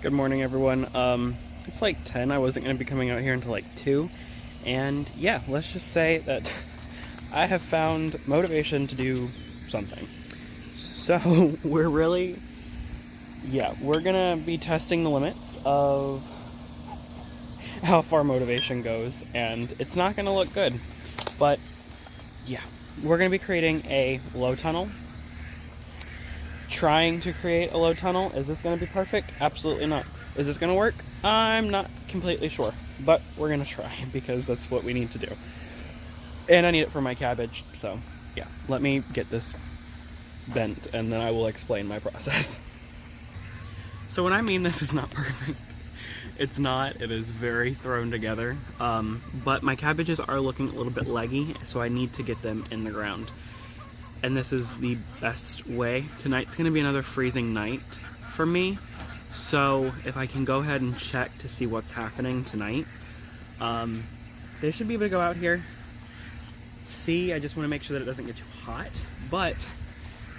Good morning, everyone. It's like 10. I wasn't going to be coming out here until like 2. And yeah, let's just say that I have found motivation to do something. So we're going to be testing the limits of how far motivation goes. And it's not going to look good. But yeah, we're going to be creating a low tunnel. Trying to create a low tunnel. Is this going to be perfect? Absolutely not. Is this going to work? I'm not completely sure, but we're going to try because that's what we need to do. And I need it for my cabbage, so yeah, let me get this bent and then I will explain my process. So when I mean this is not perfect, it's not. It is very thrown together, but my cabbages are looking a little bit leggy, so I need to get them in the ground. And this is the best way. Tonight's going to be another freezing night for me. So if I can go ahead and check to see what's happening tonight. They should be able to go out here. See, I just want to make sure that it doesn't get too hot. But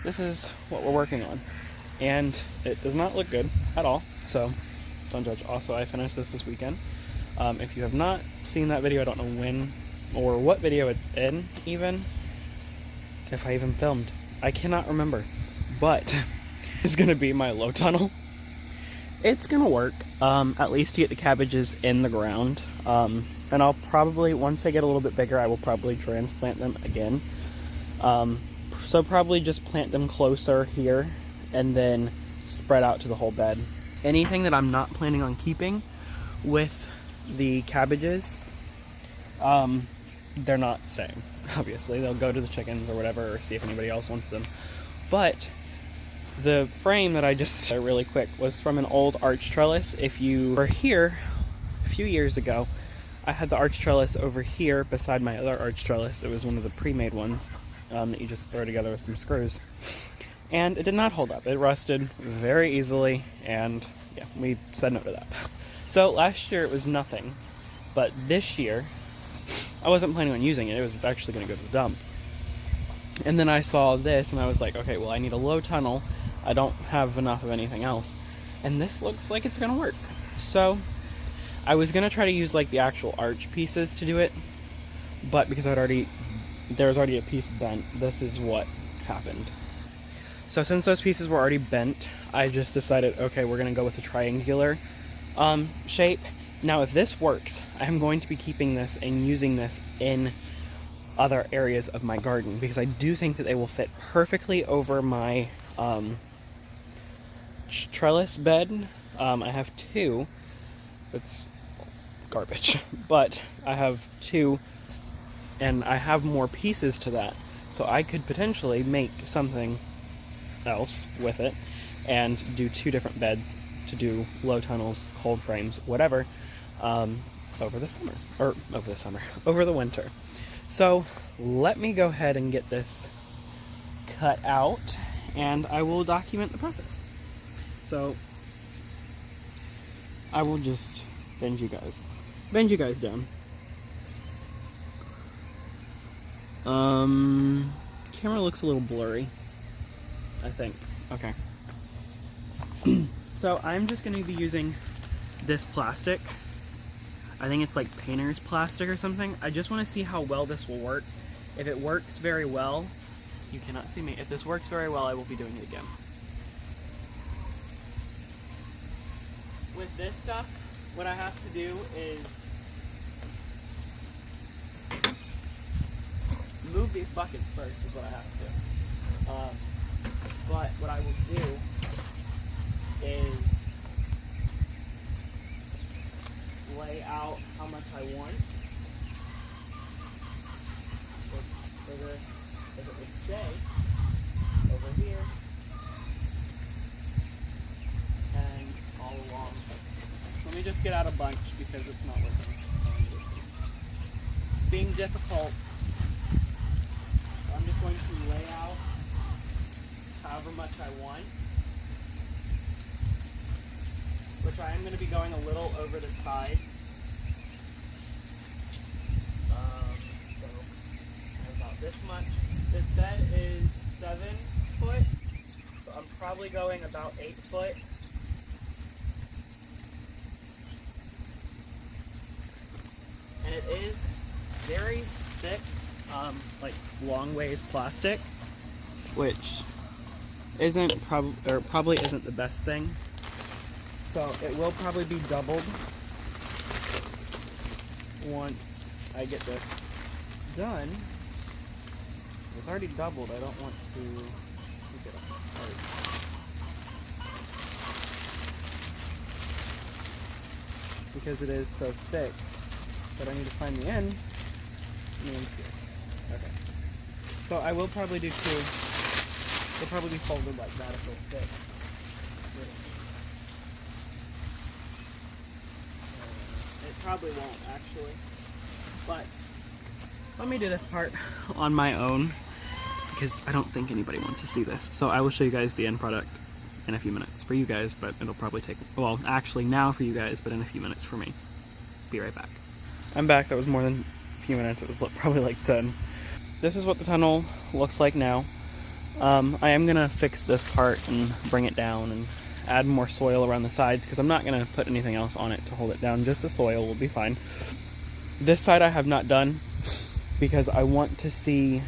this is what we're working on. And it does not look good at all. So don't judge. Also, I finished this weekend. If you have not seen that video, I don't know when or what video it's in even. If I even filmed. I cannot remember. But it's going to be my low tunnel. It's going to work, at least to get the cabbages in the ground. And I'll probably, once they get a little bit bigger, I will probably transplant them again. So probably just plant them closer here and then spread out to the whole bed. Anything that I'm not planning on keeping with the cabbages, they're not staying. Obviously, they'll go to the chickens or whatever, or see if anybody else wants them. But the frame that I just saw really quick was from an old arch trellis. If you were here a few years ago, I had the arch trellis over here beside my other arch trellis. It was one of the pre-made ones that you just throw together with some screws. And it did not hold up. It rusted very easily, and yeah, we said no to that. So last year it was nothing, but this year I wasn't planning on using it. It was actually going to go to the dump. And then I saw this and I was like, okay, well, I need a low tunnel. I don't have enough of anything else. And this looks like it's going to work. So I was going to try to use like the actual arch pieces to do it. But because there was already a piece bent, this is what happened. So since those pieces were already bent, I just decided, okay, we're going to go with a triangular shape. Now, if this works, I'm going to be keeping this and using this in other areas of my garden because I do think that they will fit perfectly over my trellis bed. I have two. It's garbage, but I have two, and I have more pieces to that, so I could potentially make something else with it and do two different beds to do low tunnels, cold frames, whatever. Over the winter. So let me go ahead and get this cut out and I will document the process. So I will just bend you guys down. Camera looks a little blurry, I think. Okay. So I'm just going to be using this plastic. I think it's like painter's plastic or something. I just want to see how well this will work. If it works very well, you cannot see me. If this works very well, I will be doing it again. With this stuff, what I have to do is move these buckets first is what I have to do. But what I will do is lay out how much I want. If it would stay over here and all along. Let me just get out a bunch because it's not working. It's being difficult. So I'm just going to lay out however much I want, which I am going to be going a little over the side. So about this much. This bed is 7 foot, so I'm probably going about 8 foot. it is very thick, like long ways plastic, which isn't probably isn't the best thing. So it will probably be doubled once I get this done. It's already doubled. I don't want to take it apart. Because it is so thick, but I need to find the end. And the end's here. Okay. So I will probably do two. They'll probably be folded like that if they're thick. It probably won't actually, but let me do this part on my own because I don't think anybody wants to see this. So I will show you guys the end product in a few minutes for you guys, but it'll probably take, well, actually now for you guys, but in a few minutes for me. Be right back. I'm back. That was more than a few minutes. It was probably like 10. This is what the tunnel looks like now. I am gonna fix this part and bring it down and add more soil around the sides because I'm not gonna put anything else on it to hold it down. Just the soil will be fine. This side I have not done because I want to see,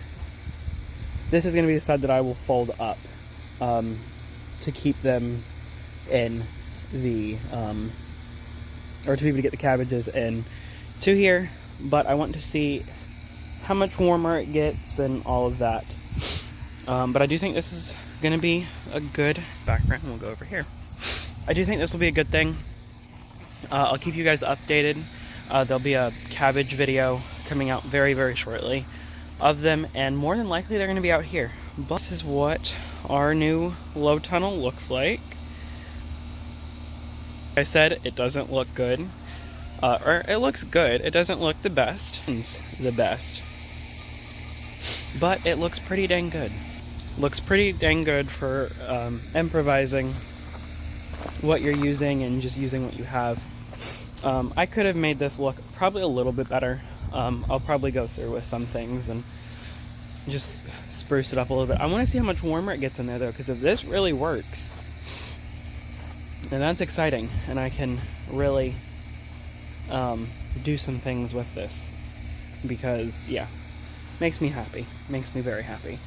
this is gonna be the side that I will fold up to keep them in the, or to be able to get the cabbages in to here, but I want to see how much warmer it gets and all of that. But I do think this is going to be a good background. We'll go over here. I do think this will be a good thing. I'll keep you guys updated. There'll be a cabbage video coming out very, very shortly of them, and more than likely they're going to be out here. But this is what our new low tunnel looks like. Like I said, it doesn't look good. Or it looks good. It doesn't look the best. But it looks pretty dang good. Looks pretty dang good for improvising what you're using and just using what you have. I could have made this look probably a little bit better. I'll probably go through with some things and just spruce it up a little bit. I want to see how much warmer it gets in there though, because if this really works, then that's exciting, and I can really do some things with this, because yeah, makes me happy, makes me very happy.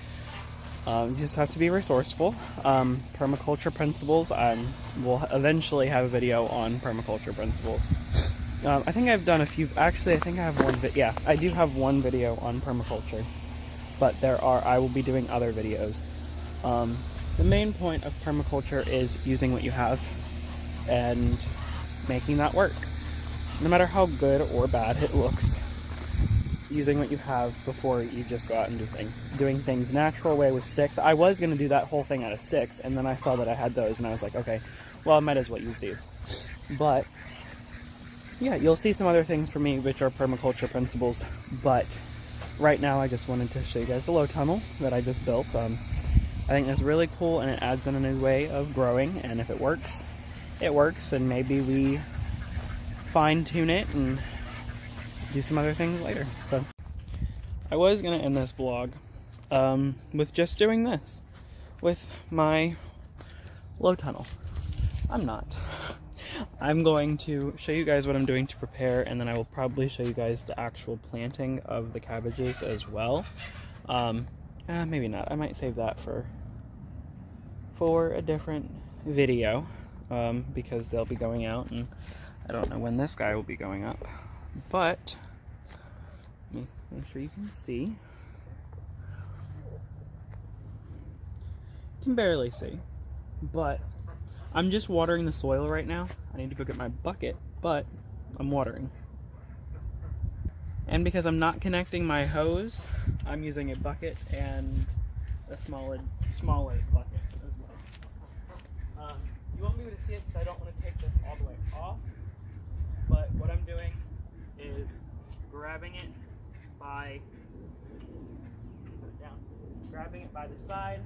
You just have to be resourceful. Permaculture principles, we'll eventually have a video on permaculture principles. I think I've done a few, actually I think I have one, yeah, I do have one video on permaculture, but I will be doing other videos. The main point of permaculture is using what you have and making that work. No matter how good or bad it looks, using what you have before you just go out and do things. Doing things natural way with sticks. I was going to do that whole thing out of sticks, and then I saw that I had those, and I was like, okay, well, I might as well use these. But yeah, you'll see some other things from me which are permaculture principles, but right now I just wanted to show you guys the low tunnel that I just built. I think that's really cool, and it adds in a new way of growing, and if it works, it works, and maybe we fine-tune it and do some other things later. So I was going to end this vlog with just doing this with my low tunnel. I'm not. I'm going to show you guys what I'm doing to prepare, and then I will probably show you guys the actual planting of the cabbages as well. Maybe not. I might save that for a different video, because they'll be going out, and I don't know when this guy will be going up. But let me make sure you can see. You can barely see, but I'm just watering the soil right now. I need to go get my bucket, but I'm watering. And because I'm not connecting my hose, I'm using a bucket and a smaller bucket as well. You won't be able to see it because I don't want to take this all the way off, but what I'm doing is grabbing it by, grabbing it by the side,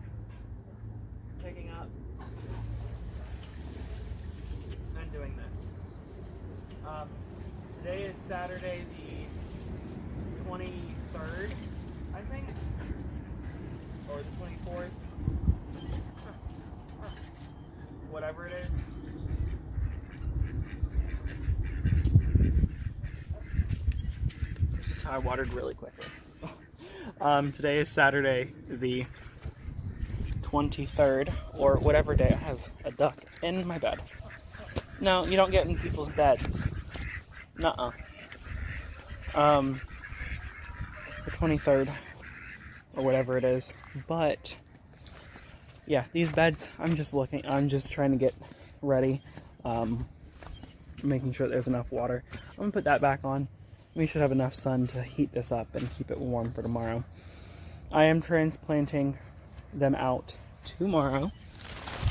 picking up, and doing this. Today is Saturday the 23rd, I think, or the 24th, whatever it is. I watered really quickly. Today is Saturday the 23rd, or whatever day. I have a duck in my bed. No, you don't get in people's beds. Nuh-uh. The 23rd, or whatever it is. But, yeah, these beds, I'm just trying to get ready. Making sure there's enough water. I'm gonna put that back on. We should have enough sun to heat this up and keep it warm for tomorrow. I am transplanting them out tomorrow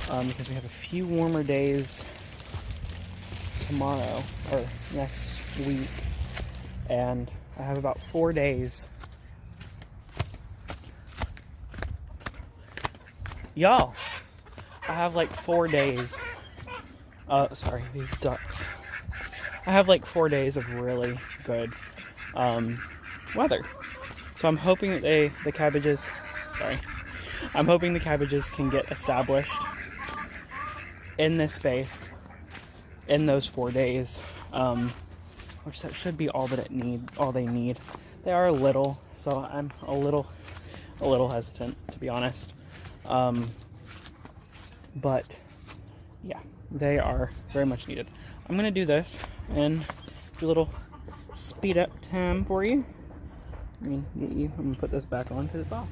because we have a few warmer days tomorrow or next week, and I have about 4 days. Y'all, I have like 4 days. Sorry, these ducks. I have like 4 days of really good weather. So I'm hoping that the cabbages can get established in this space in those 4 days, which that should be all they need. They are little, so I'm a little hesitant, to be honest. But yeah, they are very much needed. I'm gonna do this and do a little speed up time for you. I'm gonna put this back on because it's off.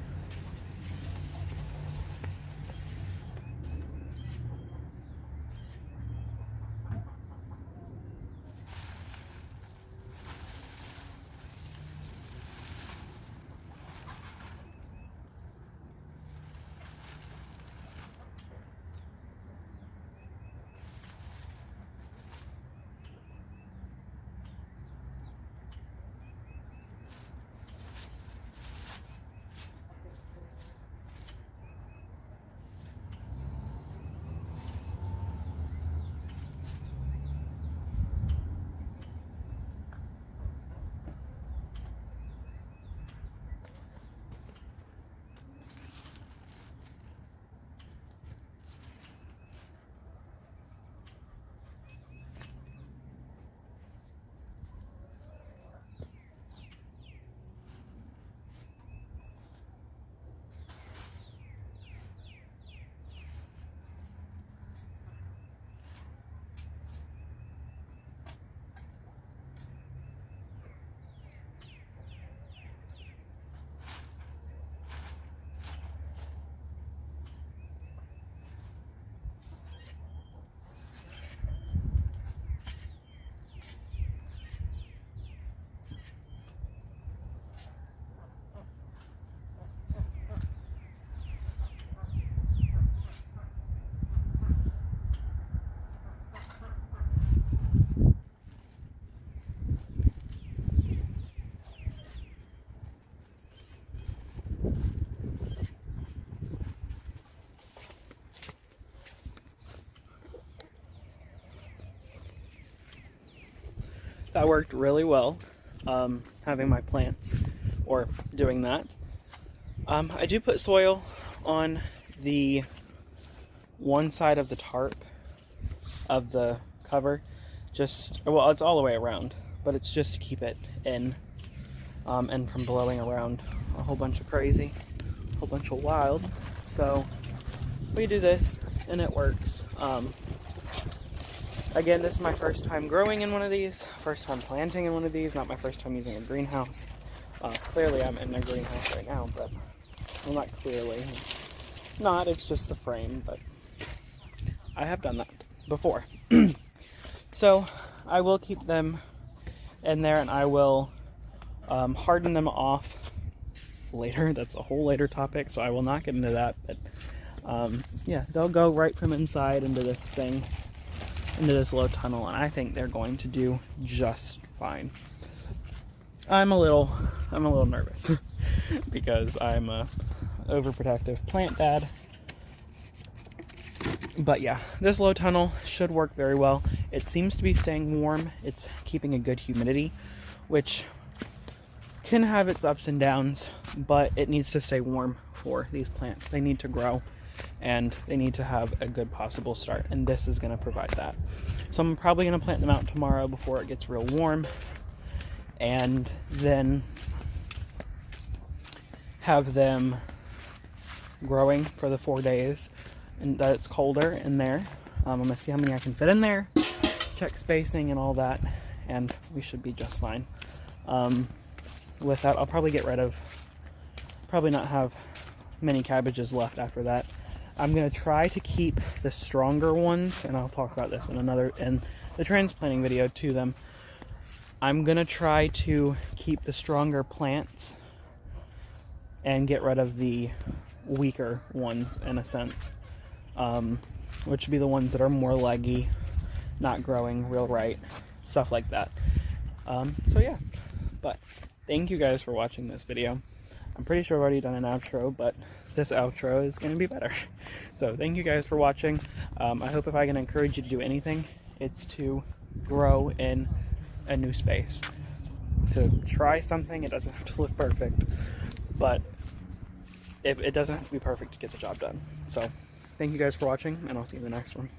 That worked really well, having my plants, or doing that. I do put soil on the one side of the tarp of the cover, well, it's all the way around, but it's just to keep it in, and from blowing around a whole bunch of crazy, a whole bunch of wild. So we do this, and it works. Again, this is my first time growing in one of these, first time planting in one of these, not my first time using a greenhouse. Clearly I'm in a greenhouse right now, but, well, not clearly, it's just the frame, but I have done that before. So I will keep them in there, and I will harden them off later. That's a whole later topic, so I will not get into that, but yeah, they'll go right from inside into this thing, into this low tunnel, and I think they're going to do just fine. I'm a little nervous because I'm a overprotective plant dad. But yeah, this low tunnel should work very well. It seems to be staying warm. It's keeping a good humidity, which can have its ups and downs, but it needs to stay warm for these plants. They need to grow, and they need to have a good possible start, and this is going to provide that. So I'm probably going to plant them out tomorrow before it gets real warm, and then have them growing for the 4 days and that it's colder in there. I'm gonna see how many I can fit in there, check spacing and all that, and we should be just fine. With that, I'll probably get rid of, probably not have many cabbages left after that. I'm gonna try to keep the stronger ones, and I'll talk about this in the transplanting video to them. I'm gonna try to keep the stronger plants and get rid of the weaker ones in a sense, which would be the ones that are more leggy, not growing real right, stuff like that. So yeah, but thank you guys for watching this video. I'm pretty sure I've already done an outro, but this outro is going to be better. So thank you guys for watching. I hope if I can encourage you to do anything, it's to grow in a new space. To try something, it doesn't have to look perfect, but it doesn't have to be perfect to get the job done. So thank you guys for watching, and I'll see you in the next one.